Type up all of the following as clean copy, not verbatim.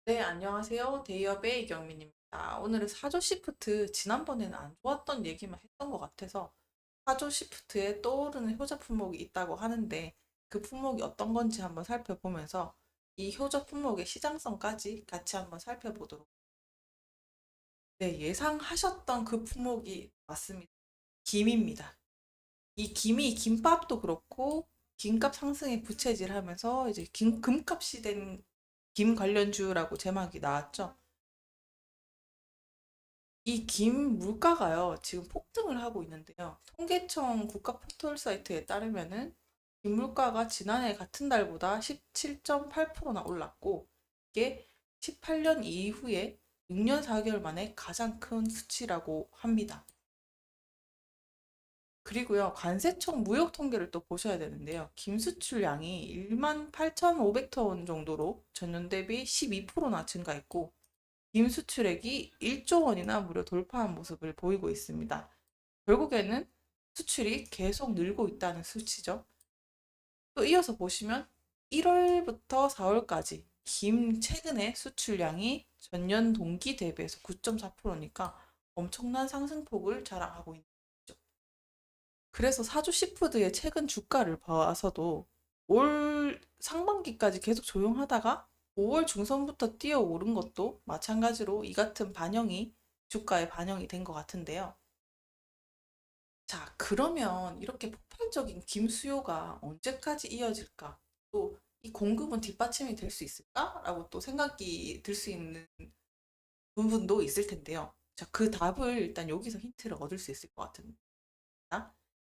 네, 안녕하세요. 데이업의 이경민입니다. 오늘은 사조 시프트, 지난번에는 안 좋았던 얘기만 했던 것 같아서 사조 시프트에 떠오르는 효자 품목이 있다고 하는데 그 품목이 어떤 건지 한번 살펴보면서 이 효자 품목의 시장성까지 같이 한번 살펴보도록. 네, 예상하셨던 그 품목이 맞습니다. 김입니다. 이 김이 김밥도 그렇고 김값 상승에 부채질하면서 이제 금값이 된 김 관련주라고 제목이 나왔죠. 이 김 물가가요, 지금 폭등을 하고 있는데요. 통계청 국가 포털 사이트에 따르면은 김 물가가 지난해 같은 달보다 17.8%나 올랐고, 이게 18년 이후에 6년 4개월 만에 가장 큰 수치라고 합니다. 그리고요, 관세청 무역 통계를 또 보셔야 되는데요. 김 수출량이 1만 8,500톤 정도로 전년 대비 12%나 증가했고, 김 수출액이 1조 원이나 무려 돌파한 모습을 보이고 있습니다. 결국에는 수출이 계속 늘고 있다는 수치죠. 또 이어서 보시면 1월부터 4월까지 김 최근의 수출량이 전년 동기 대비해서 9.4%니까 엄청난 상승폭을 자랑하고 있는 거죠. 그래서 사주 시푸드의 최근 주가를 봐서도 올 상반기까지 계속 조용하다가 5월 중선부터 뛰어오른 것도 마찬가지로 이 같은 반영이 주가에 반영이 된 것 같은데요. 자, 그러면 이렇게 폭발적인 김 수요가 언제까지 이어질까? 또 이 공급은 뒷받침이 될 수 있을까? 라고 또 생각이 들 수 있는 부분도 있을 텐데요. 자, 그 답을 일단 여기서 힌트를 얻을 수 있을 것 같습니다.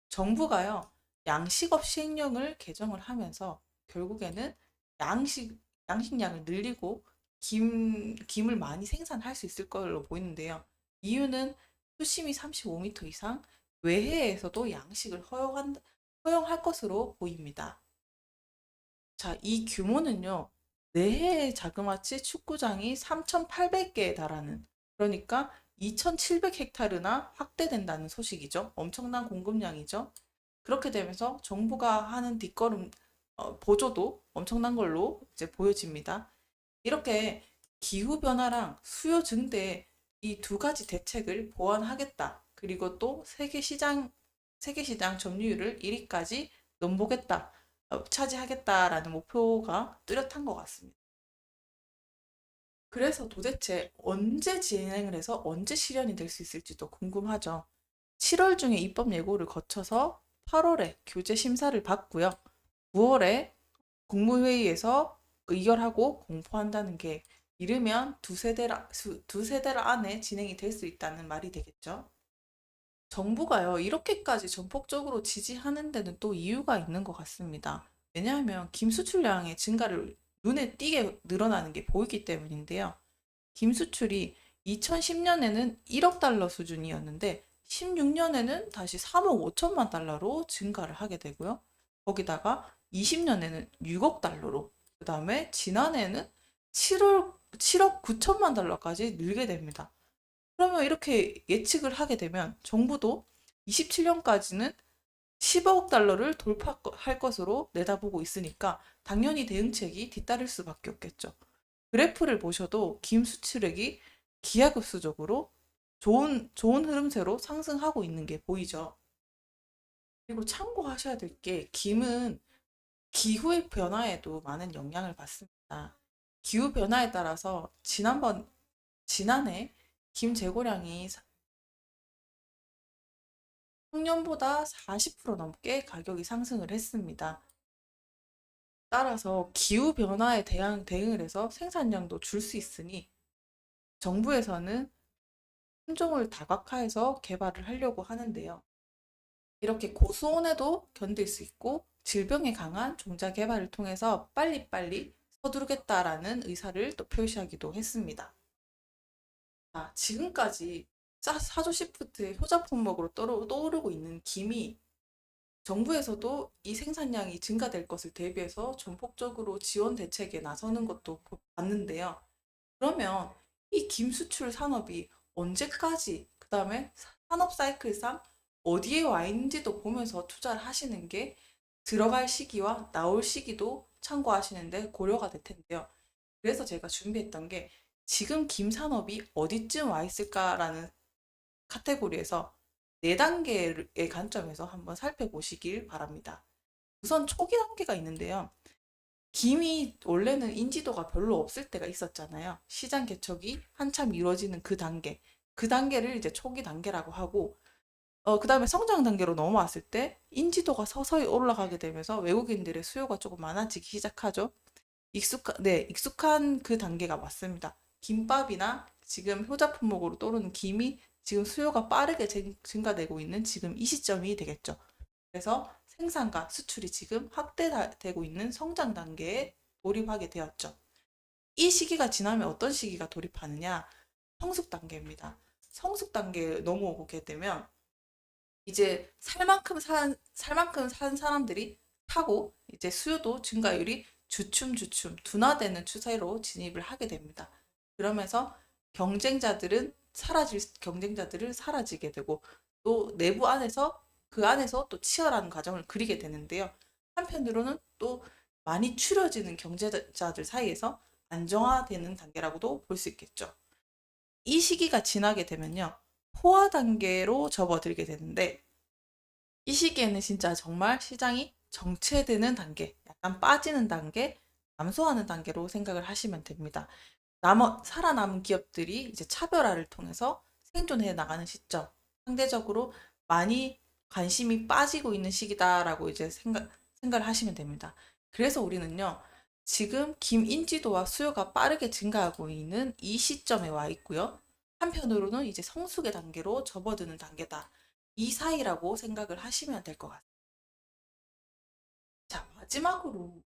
정부가요, 양식업 시행령을 개정을 하면서 결국에는 양식, 양식량을 늘리고 김을 많이 생산할 수 있을 걸로 보이는데요. 이유는 수심이 35m 이상, 외해에서도 양식을 허용할 것으로 보입니다. 자, 이 규모는요, 내해 자그마치 축구장이 3,800개에 달하는, 그러니까 2,700헥타르나 확대된다는 소식이죠. 엄청난 공급량이죠. 그렇게 되면서 정부가 하는 뒷걸음, 보조도 엄청난 걸로 이제 보여집니다. 이렇게 기후변화랑 수요 증대 이 두 가지 대책을 보완하겠다. 그리고 또 세계시장 점유율을 1위까지 넘보겠다. 차지하겠다라는 목표가 뚜렷한 것 같습니다. 그래서 도대체 언제 진행을 해서 언제 실현이 될 수 있을지도 궁금하죠. 7월 중에 입법 예고를 거쳐서 8월에 교재 심사를 받고요. 9월에 국무회의에서 의결하고 공포한다는 게 이르면 두세 달 안에 진행이 될 수 있다는 말이 되겠죠. 정부가요, 이렇게까지 전폭적으로 지지하는 데는 또 이유가 있는 것 같습니다. 왜냐하면 김 수출량의 증가를 눈에 띄게 늘어나는 게 보이기 때문인데요. 김 수출이 2010년에는 1억 달러 수준이었는데 16년에는 다시 3억 5천만 달러로 증가를 하게 되고요. 거기다가 20년에는 6억 달러로, 그 다음에 지난해에는 7억 9천만 달러까지 늘게 됩니다. 그러면 이렇게 예측을 하게 되면 정부도 27년까지는 10억 달러를 돌파할 것으로 내다보고 있으니까 당연히 대응책이 뒤따를 수밖에 없겠죠. 그래프를 보셔도 김 수출액이 기하급수적으로 좋은 흐름세로 상승하고 있는 게 보이죠. 그리고 참고하셔야 될 게 김은 기후의 변화에도 많은 영향을 받습니다. 기후 변화에 따라서 지난해 김 재고량이 작년보다 40% 넘게 가격이 상승을 했습니다. 따라서 기후 변화에 대응을 해서 생산량도 줄 수 있으니 정부에서는 품종을 다각화해서 개발을 하려고 하는데요. 이렇게 고수온에도 견딜 수 있고 질병에 강한 종자 개발을 통해서 빨리빨리 서두르겠다라는 의사를 또 표시하기도 했습니다. 지금까지 사조 시프트의 효자 품목으로 떠오르고 있는 김이 정부에서도 이 생산량이 증가될 것을 대비해서 전폭적으로 지원 대책에 나서는 것도 봤는데요. 그러면 이 김 수출 산업이 언제까지, 그 다음에 산업 사이클상 어디에 와 있는지도 보면서 투자를 하시는 게 들어갈 시기와 나올 시기도 참고하시는데 고려가 될 텐데요. 그래서 제가 준비했던 게 지금 김 산업이 어디쯤 와 있을까라는 카테고리에서 4단계의 관점에서 한번 살펴보시길 바랍니다. 우선 초기 단계가 있는데요. 김이 원래는 인지도가 별로 없을 때가 있었잖아요. 시장 개척이 한참 이루어지는 그 단계. 그 단계를 이제 초기 단계라고 하고, 그 다음에 성장 단계로 넘어왔을 때 인지도가 서서히 올라가게 되면서 외국인들의 수요가 조금 많아지기 시작하죠. 익숙한 그 단계가 맞습니다. 김밥이나 지금 효자 품목으로 떠오르는 김이 지금 수요가 빠르게 증가되고 있는 지금 이 시점이 되겠죠. 그래서 생산과 수출이 지금 확대되고 있는 성장 단계에 돌입하게 되었죠. 이 시기가 지나면 어떤 시기가 돌입하느냐? 성숙 단계입니다. 성숙 단계에 넘어오게 되면 이제 살 만큼 산 사람들이 사고 이제 수요도 증가율이 주춤주춤 둔화되는 추세로 진입을 하게 됩니다. 그러면서 경쟁자들을 사라지게 되고 또 내부 안에서 그 안에서 또 치열한 과정을 그리게 되는데요. 한편으로는 또 많이 추려지는 경쟁자들 사이에서 안정화되는 단계라고도 볼 수 있겠죠. 이 시기가 지나게 되면요. 포화 단계로 접어들게 되는데 이 시기에는 진짜 정말 시장이 정체되는 단계, 약간 빠지는 단계, 감소하는 단계로 생각을 하시면 됩니다. 살아남은 기업들이 이제 차별화를 통해서 생존해 나가는 시점, 상대적으로 많이 관심이 빠지고 있는 시기다라고 이제 생각을 하시면 됩니다. 그래서 우리는요, 지금 김 인지도와 수요가 빠르게 증가하고 있는 이 시점에 와 있고요. 한편으로는 이제 성숙의 단계로 접어드는 단계다. 이 사이라고 생각을 하시면 될 것 같아요. 자, 마지막으로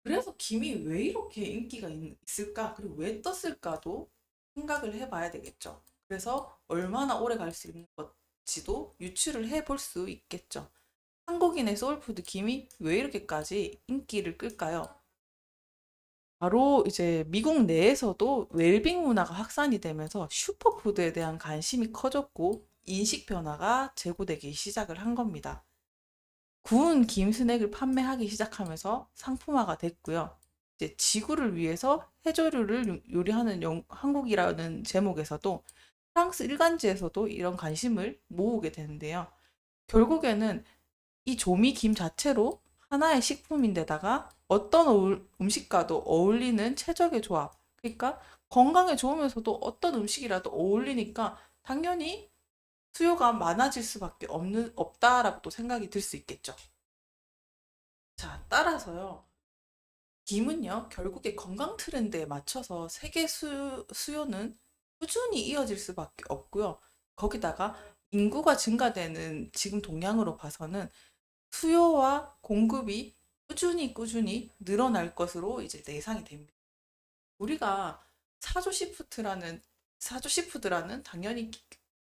그래서 김이 왜 이렇게 인기가 있을까? 그리고 왜 떴을까도 생각을 해봐야 되겠죠. 그래서 얼마나 오래 갈 수 있는 건지도 유추를 해볼 수 있겠죠. 한국인의 소울푸드 김이 왜 이렇게까지 인기를 끌까요? 바로 이제 미국 내에서도 웰빙 문화가 확산이 되면서 슈퍼푸드에 대한 관심이 커졌고 인식 변화가 제고되기 시작을 한 겁니다. 구운 김 스낵을 판매하기 시작하면서 상품화가 됐고요. 이제 지구를 위해서 해조류를 요리하는 한국이라는 제목에서도 프랑스 일간지에서도 이런 관심을 모으게 되는데요. 결국에는 이 조미 김 자체로 하나의 식품인데다가 어떤 음식과도 어울리는 최적의 조합. 그러니까 건강에 좋으면서도 어떤 음식이라도 어울리니까 당연히 수요가 많아질 수밖에 없다라고 또 생각이 들 수 있겠죠. 자, 따라서요. 김은요, 결국에 건강 트렌드에 맞춰서 세계 수요는 꾸준히 이어질 수밖에 없고요. 거기다가 인구가 증가되는 지금 동향으로 봐서는 수요와 공급이 꾸준히 늘어날 것으로 이제 예상이 됩니다. 우리가 사조 시푸드라는 당연히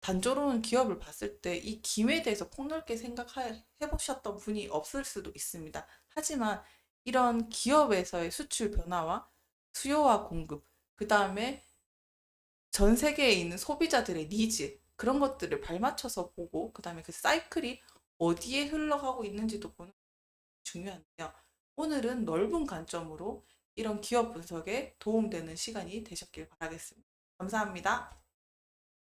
단조로운 기업을 봤을 때 이 김에 대해서 폭넓게 생각해 보셨던 분이 없을 수도 있습니다. 하지만 이런 기업에서의 수출 변화와 수요와 공급, 그 다음에 전 세계에 있는 소비자들의 니즈, 그런 것들을 발맞춰서 보고, 그 다음에 그 사이클이 어디에 흘러가고 있는지도 보는 게 중요한데요. 오늘은 넓은 관점으로 이런 기업 분석에 도움되는 시간이 되셨길 바라겠습니다. 감사합니다.